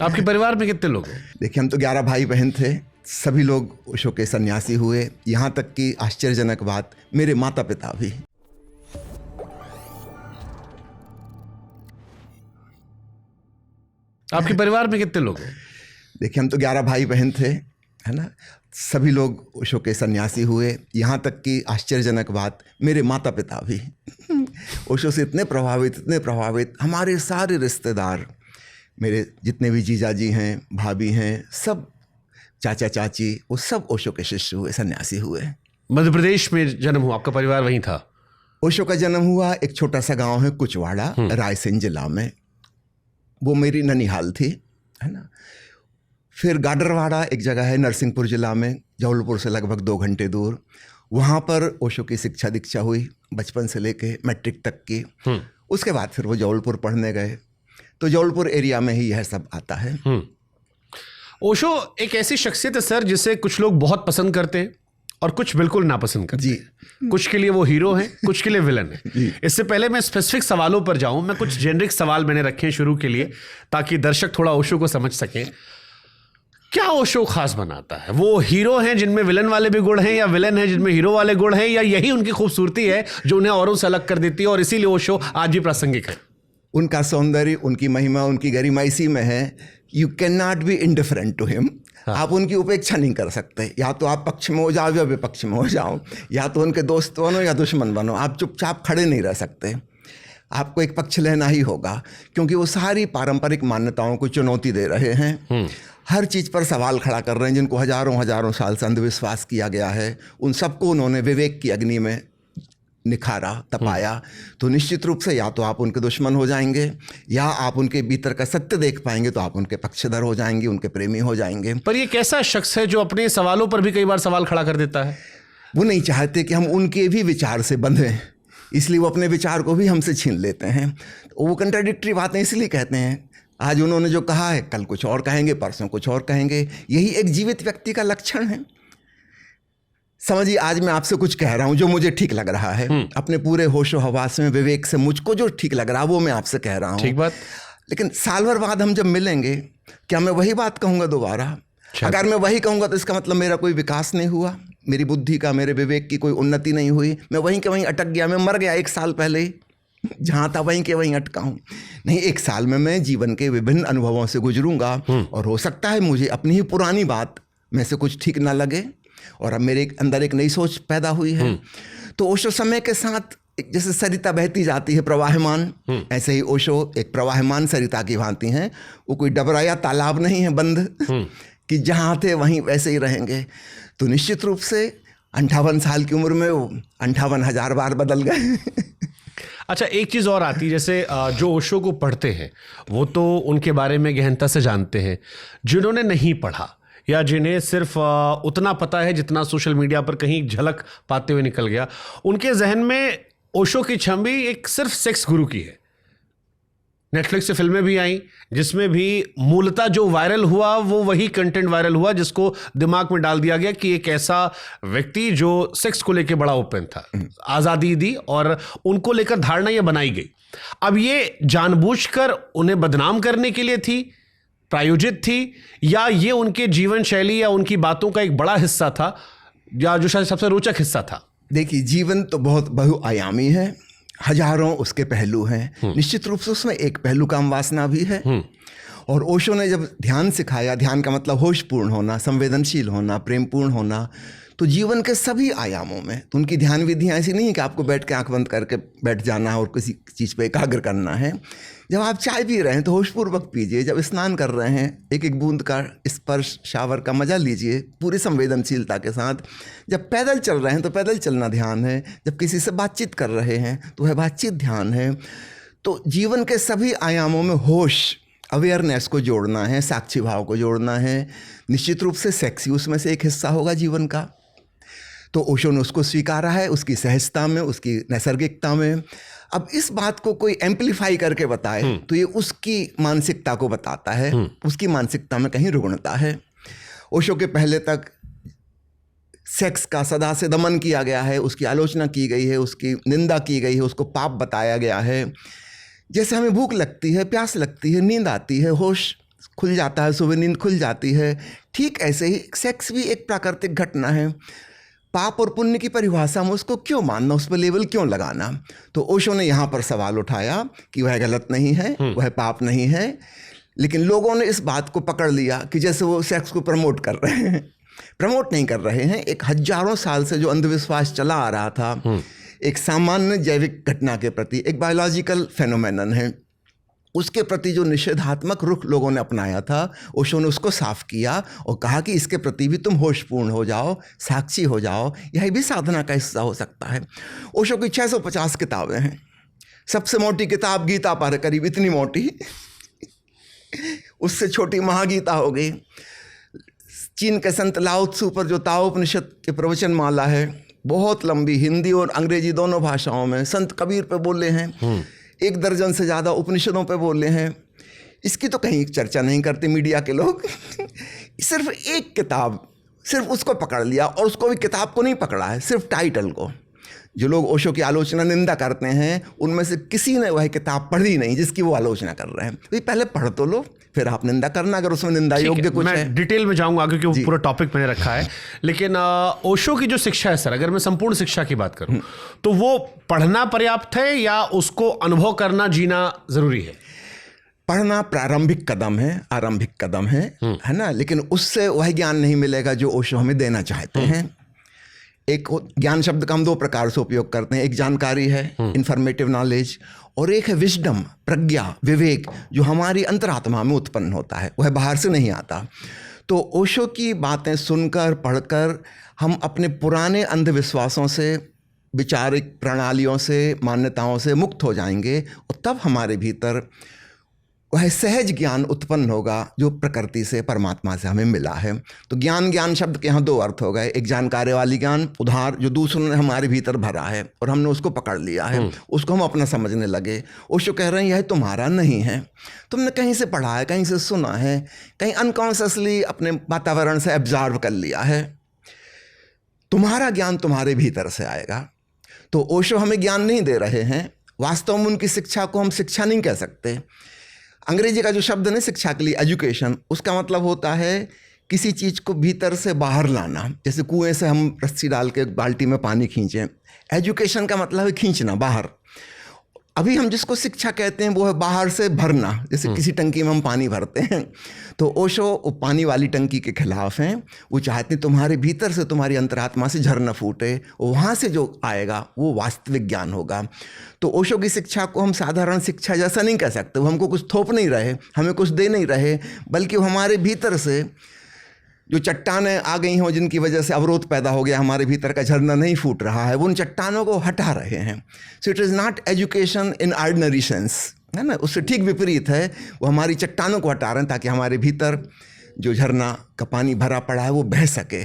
आपके परिवार में कितने लोग हैं? देखिए, हम तो 11 भाई बहन थे। सभी लोग ओशो के सन्यासी हुए। यहाँ तक कि आश्चर्यजनक बात, मेरे माता पिता भी। आपके परिवार में कितने लोग हैं? देखिए, हम तो 11 भाई बहन थे, है ना। सभी लोग ओशो के सन्यासी हुए। यहाँ तक कि आश्चर्यजनक बात, मेरे माता पिता भी ओशो से इतने प्रभावित। हमारे सारे रिश्तेदार, मेरे जितने भी जीजा जी हैं, भाभी हैं, सब चाचा चाची, वो सब ओशो के शिष्य हुए, सन्यासी हुए। मध्य प्रदेश में जन्म हुआ, आपका परिवार वहीं था? ओशो का जन्म हुआ एक छोटा सा गांव है कुचवाड़ा, रायसेन जिला में। वो मेरी ननिहाल थी, है ना। फिर गाडरवाड़ा एक जगह है नरसिंहपुर जिला में, जबलपुर से लगभग 2 घंटे दूर। वहाँ पर ओशो की शिक्षा दीक्षा हुई बचपन से लेके मैट्रिक तक की। उसके बाद फिर वो जबलपुर पढ़ने गए। तो जबलपुर एरिया में ही यह सब आता है। ओशो एक ऐसी शख्सियत है सर जिसे कुछ लोग बहुत पसंद करते हैं और कुछ बिल्कुल नापसंद करते हैं। कुछ के लिए वो हीरो हैं, कुछ के लिए विलन है। इससे पहले मैं स्पेसिफिक सवालों पर जाऊं, मैं कुछ जेनरिक सवाल मैंने रखे हैं शुरू के लिए, ताकि दर्शक थोड़ा ओशो को समझ सकें। क्या ओशो खास बनाता है? वो हीरो हैं जिनमें विलन वाले भी गुण हैं, या विलन हैं जिनमें हीरो वाले गुण हैं, या यही उनकी खूबसूरती है जो उन्हें औरों से अलग कर देती है और इसीलिए ओशो आज भी प्रासंगिक है? उनका सौंदर्य, उनकी महिमा, उनकी गरिमा इसी में है। You can not be indifferent to him. आप उनकी उपेक्षा नहीं कर सकते। या तो आप पक्ष में हो जाओ या विपक्ष में हो जाओ, या तो उनके दोस्त बनो या दुश्मन बनो। आप चुपचाप खड़े नहीं रह सकते। आपको एक पक्ष लेना ही होगा, क्योंकि वो सारी पारंपरिक मान्यताओं को चुनौती दे रहे हैं। हर चीज़ पर सवाल खड़ा कर रहे हैं। जिनको हजारों साल से अंधविश्वास किया गया है, उन सबको उन्होंने विवेक की अग्नि में निखारा, तपाया। तो निश्चित रूप से या तो आप उनके दुश्मन हो जाएंगे, या आप उनके भीतर का सत्य देख पाएंगे तो आप उनके पक्षधर हो जाएंगे, उनके प्रेमी हो जाएंगे। पर ये कैसा शख्स है जो अपने सवालों पर भी कई बार सवाल खड़ा कर देता है? वो नहीं चाहते कि हम उनके भी विचार से बंधें, इसलिए वो अपने विचार को भी हमसे छीन लेते हैं। वो कंट्राडिक्टरी बातें इसलिए कहते हैं। आज उन्होंने जो कहा है, कल कुछ और कहेंगे, परसों कुछ और कहेंगे। यही एक जीवित व्यक्ति का लक्षण है। समझिए, आज मैं आपसे कुछ कह रहा हूं जो मुझे ठीक लग रहा है, अपने पूरे होशो हवास में, विवेक से मुझको जो ठीक लग रहा है वो मैं आपसे कह रहा हूं। ठीक बात। लेकिन साल भर बाद हम जब मिलेंगे, क्या मैं वही बात कहूंगा दोबारा? अगर मैं वही कहूंगा तो इसका मतलब मेरा कोई विकास नहीं हुआ, मेरी बुद्धि का, मेरे विवेक की कोई उन्नति नहीं हुई। मैं वहीं के वहीं अटक गया, मैं मर गया 1 साल पहले ही। जहाँ था वहीं के वहीं अटका हूँ। नहीं, 1 साल में मैं जीवन के विभिन्न अनुभवों से गुजरूंगा, और हो सकता है मुझे अपनी ही पुरानी बात में से कुछ ठीक ना लगे, और अब मेरे अंदर एक नई सोच पैदा हुई है। तो ओशो समय के साथ जैसे सरिता बहती जाती है प्रवाहमान, ऐसे ही ओशो एक प्रवाहमान सरिता की भांति हैं। वो कोई डबरा या तालाब नहीं है बंद कि जहाँ थे वहीं वैसे ही रहेंगे। तो निश्चित रूप से 58 साल की उम्र में वो 58,000 बार बदल गए। अच्छा, एक चीज़ और आती है, जैसे जो ओशो को पढ़ते हैं वो तो उनके बारे में गहनता से जानते हैं। जिन्होंने नहीं पढ़ा या जिन्हें सिर्फ उतना पता है जितना सोशल मीडिया पर कहीं झलक पाते हुए निकल गया, उनके जहन में ओशो की छवि एक सिर्फ सेक्स गुरु की है। नेटफ्लिक्स से फिल्में भी आई जिसमें भी मूलतः जो वायरल हुआ वो वही कंटेंट वायरल हुआ जिसको दिमाग में डाल दिया गया कि एक ऐसा व्यक्ति जो सेक्स को लेकर बड़ा ओपन था, आज़ादी दी, और उनको लेकर धारणा ये बनाई गई। अब ये जानबूझकर उन्हें बदनाम करने के लिए थी, प्रायोजित थी, या ये उनके जीवन शैली या उनकी बातों का एक बड़ा हिस्सा था, या जो शायद सबसे रोचक हिस्सा था? देखिए, जीवन तो बहुत बहुआयामी है, हजारों उसके पहलू हैं। निश्चित रूप से उसमें एक पहलू काम वासना भी है। और ओशो ने जब ध्यान सिखाया, ध्यान का मतलब होशपूर्ण होना, संवेदनशील होना, प्रेमपूर्ण होना, तो जीवन के सभी आयामों में तो उनकी ध्यान विधियाँ ऐसी नहीं है कि आपको बैठ के आंख बंद करके बैठ जाना है और किसी चीज़ पे एकाग्र करना है। जब आप चाय पी रहे हैं तो होशपूर्वक पीजिए, जब स्नान कर रहे हैं एक एक बूंद का स्पर्श शावर का मजा लीजिए पूरी संवेदनशीलता के साथ। जब पैदल चल रहे हैं तो पैदल चलना ध्यान है, जब किसी से बातचीत कर रहे हैं तो वह बातचीत ध्यान है। तो जीवन के सभी आयामों में होश, अवेयरनेस को जोड़ना है, साक्षी भाव को जोड़ना है। निश्चित रूप से सेक्स उसमें से एक हिस्सा होगा जीवन का। तो ओशो ने उसको स्वीकारा है, उसकी सहजता में, उसकी नैसर्गिकता में। अब इस बात को कोई एम्पलीफाई करके बताए तो ये उसकी मानसिकता को बताता है, उसकी मानसिकता में कहीं रुग्णता है। ओशो के पहले तक सेक्स का सदा से दमन किया गया है, उसकी आलोचना की गई है, उसकी निंदा की गई है, उसको पाप बताया गया है। जैसे हमें भूख लगती है, प्यास लगती है, नींद आती है, होश खुल जाता है, सुबह नींद खुल जाती है। ठीक ऐसे ही सेक्स भी एक प्राकृतिक घटना है। पाप और पुण्य की परिभाषा में उसको क्यों मानना, उस पर लेबल क्यों लगाना? तो ओशो ने यहाँ पर सवाल उठाया कि वह गलत नहीं है, वह पाप नहीं है, लेकिन लोगों ने इस बात को पकड़ लिया कि जैसे वो सेक्स को प्रमोट कर रहे हैं। प्रमोट नहीं कर रहे हैं। एक हजारों साल से जो अंधविश्वास चला आ रहा था, एक सामान्य जैविक घटना के प्रति, एक बायोलॉजिकल फेनोमेनन है, उसके प्रति जो निषेधात्मक रुख लोगों ने अपनाया था, ओशो ने उसको साफ किया और कहा कि इसके प्रति भी तुम होशपूर्ण हो जाओ, साक्षी हो जाओ, यह भी साधना का हिस्सा हो सकता है। ओशो की 650 किताबें हैं। सबसे मोटी किताब गीता पर है, करीब इतनी मोटी। उससे छोटी महागीता हो गई। चीन के संत लाओ त्सु पर जो ताओ उपनिषद के प्रवचन माला है, बहुत लंबी, हिंदी और अंग्रेजी दोनों भाषाओं में। संत कबीर पे बोले हैं, 1 दर्जन से ज़्यादा उपनिषदों पे बोले हैं। इसकी तो कहीं चर्चा नहीं करते मीडिया के लोग। सिर्फ एक किताब, सिर्फ उसको पकड़ लिया, और उसको भी किताब को नहीं पकड़ा है, सिर्फ टाइटल को। जो लोग ओशो की आलोचना, निंदा करते हैं, उनमें से किसी ने वह किताब पढ़ी नहीं जिसकी वो आलोचना कर रहे हैं। तो पहले पढ़ तो लो, फिर आप निंदा करना अगर उसमें निंदा योग्य कुछ है। मैं डिटेल में जाऊंगा क्योंकि वो पूरा टॉपिक मैंने रखा है। लेकिन ओशो की जो शिक्षा है सर, अगर मैं संपूर्ण शिक्षा की बात करूं, तो वो पढ़ना पर्याप्त है या उसको अनुभव करना, जीना जरूरी है? पढ़ना प्रारंभिक कदम है, आरंभिक कदम है ना, लेकिन उससे वह ज्ञान नहीं मिलेगा जो ओशो हमें देना चाहते हैं। एक ज्ञान शब्द का हम 2 प्रकार से उपयोग करते हैं। एक जानकारी है, इंफॉर्मेटिव नॉलेज, और एक है विजडम, प्रज्ञा, विवेक, जो हमारी अंतरात्मा में उत्पन्न होता है, वह बाहर से नहीं आता। तो ओशो की बातें सुनकर, पढ़कर हम अपने पुराने अंधविश्वासों से, विचारिक प्रणालियों से, मान्यताओं से मुक्त हो जाएंगे, और तब हमारे भीतर वह सहज ज्ञान उत्पन्न होगा जो प्रकृति से, परमात्मा से हमें मिला है। तो ज्ञान शब्द के यहाँ 2 अर्थ हो गए। एक जानकारी वाली ज्ञान, उधार, जो दूसरों ने हमारे भीतर भरा है और हमने उसको पकड़ लिया है, उसको हम अपना समझने लगे। ओशो कह रहे हैं यह तुम्हारा नहीं है, तुमने कहीं से पढ़ा है, कहीं से सुना है, कहीं अनकॉन्शियसली अपने वातावरण से एब्जॉर्व कर लिया है। तुम्हारा ज्ञान तुम्हारे भीतर से आएगा। तो ओशो हमें ज्ञान नहीं दे रहे हैं। वास्तव में उनकी शिक्षा को हम शिक्षा नहीं कह सकते। अंग्रेजी का जो शब्द है शिक्षा के लिए, एजुकेशन, उसका मतलब होता है किसी चीज़ को भीतर से बाहर लाना। जैसे कुएं से हम रस्सी डाल के बाल्टी में पानी खींचें, एजुकेशन का मतलब है खींचना बाहर। अभी हम जिसको शिक्षा कहते हैं वो है बाहर से भरना। जैसे किसी टंकी में हम पानी भरते हैं, तो ओशो पानी वाली टंकी के खिलाफ हैं। वो चाहते हैं तुम्हारे भीतर से, तुम्हारी अंतरात्मा से झरना फूटे, वहाँ से जो आएगा वो वास्तविक ज्ञान होगा। तो ओशो की शिक्षा को हम साधारण शिक्षा जैसा नहीं कह सकते। वो हमको कुछ थोप नहीं रहे, हमें कुछ दे नहीं रहे, बल्कि वो हमारे भीतर से जो चट्टानें आ गई हों, जिनकी वजह से अवरोध पैदा हो गया, हमारे भीतर का झरना नहीं फूट रहा है, वो उन चट्टानों को हटा रहे हैं। So it is not education in ordinary sense, है ना, उससे ठीक विपरीत है। वो हमारी चट्टानों को हटा रहे हैं ताकि हमारे भीतर जो झरना का पानी भरा पड़ा है वो बह सके।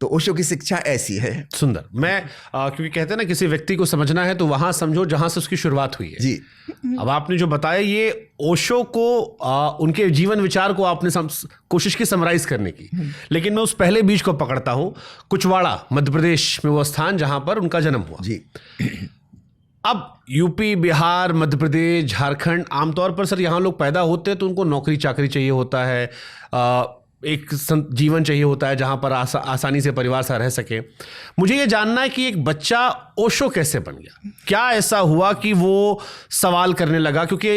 तो ओशो की शिक्षा ऐसी है। सुंदर। मैं क्योंकि कहते हैं ना, किसी व्यक्ति को समझना है तो वहां समझो जहां से उसकी शुरुआत हुई है। जी। अब आपने जो बताया, ये ओशो को उनके जीवन विचार को आपने कोशिश की समराइज करने की, लेकिन मैं उस पहले बीज को पकड़ता हूं। कुचवाड़ा मध्य प्रदेश में वो स्थान जहां पर उनका जन्म हुआ। जी। अब यूपी, बिहार, मध्य प्रदेश, झारखंड, आमतौर पर सर यहाँ लोग पैदा होते हैं तो उनको नौकरी चाकरी चाहिए होता है, एक जीवन चाहिए होता है जहाँ पर आसानी से परिवार साथ रह सके। मुझे ये जानना है कि एक बच्चा ओशो कैसे बन गया? क्या ऐसा हुआ कि वो सवाल करने लगा? क्योंकि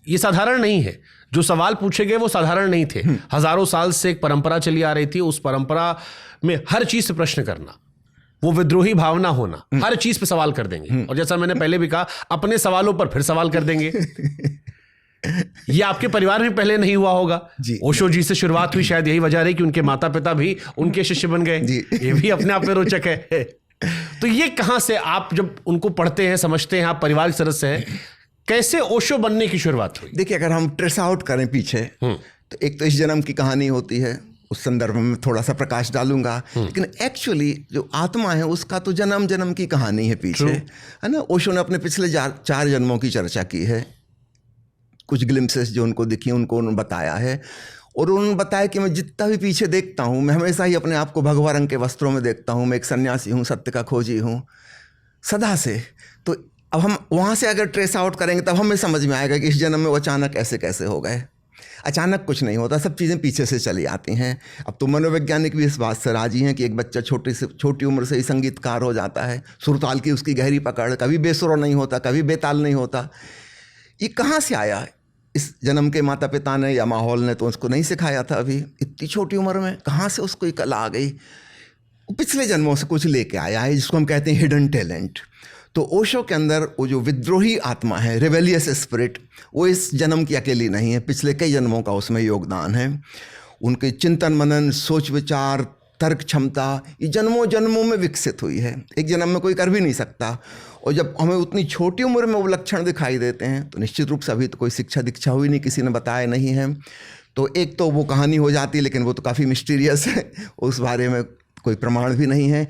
ये साधारण नहीं है, जो सवाल पूछे गए वो साधारण नहीं थे। हजारों साल से एक परंपरा चली आ रही थी, उस परंपरा में हर चीज से प्रश्न करना, वो विद्रोही भावना होना, हर चीज पे सवाल कर देंगे, और जैसा मैंने पहले भी कहा, अपने सवालों पर फिर सवाल कर देंगे। ये आपके परिवार में पहले नहीं हुआ होगा। ओशो जी से शुरुआत हुई, शायद यही वजह रही कि उनके माता पिता भी उनके शिष्य बन गए। ये भी अपने आप में रोचक है। तो ये कहां से, आप जब उनको पढ़ते हैं, समझते हैं, आप परिवार के सदस्य हैं, कैसे ओशो बनने की शुरुआत हुई? देखिए, अगर हम ट्रेस आउट करें पीछे, तो एक तो इस जन्म की कहानी होती है, उस संदर्भ में थोड़ा सा प्रकाश डालूंगा। लेकिन एक्चुअली जो आत्मा है उसका तो जन्म जन्म की कहानी है पीछे, है ना। ओशो ने अपने पिछले 4 जन्मों की चर्चा की है। कुछ ग्लिम्सेस जो उनको दिखी उनको उन्होंने बताया है, और उन्होंने बताया कि मैं जितना भी पीछे देखता हूँ, मैं हमेशा ही अपने आप को भगवा रंग के वस्त्रों में देखता हूँ। मैं एक सन्यासी हूँ, सत्य का खोजी हूँ सदा से। तो अब हम वहाँ से अगर ट्रेस आउट करेंगे तब हमें समझ में आएगा कि इस जन्म में वो अचानक ऐसे कैसे हो गए। अचानक कुछ नहीं होता, सब चीज़ें पीछे से चली आती हैं। अब तो मनोवैज्ञानिक भी इस बात से राजी हैं कि एक बच्चा छोटी उम्र से ही संगीतकार हो जाता है, सुरताल की उसकी गहरी पकड़, कभी बेसुरा नहीं होता, कभी बेताल नहीं होता। ये कहाँ से आया? इस जन्म के माता पिता ने या माहौल ने तो उसको नहीं सिखाया था। अभी इतनी छोटी उम्र में कहाँ से उसको ये कला आ गई? पिछले जन्मों से कुछ लेके आया है, जिसको हम कहते हैं हिडन टैलेंट। तो ओशो के अंदर वो जो विद्रोही आत्मा है, रेबेलियस स्पिरिट, वो इस जन्म की अकेली नहीं है, पिछले कई जन्मों का उसमें योगदान है। उनके चिंतन मनन, सोच विचार, तर्क क्षमता ये जन्मों जन्मों में विकसित हुई है, एक जन्म में कोई कर भी नहीं सकता। और जब हमें उतनी छोटी उम्र में वो लक्षण दिखाई देते हैं तो निश्चित रूप से अभी तो कोई शिक्षा दीक्षा हुई नहीं, किसी ने बताया नहीं है। तो एक तो वो कहानी हो जाती है, लेकिन वो तो काफ़ी मिस्टीरियस है, उस बारे में कोई प्रमाण भी नहीं है।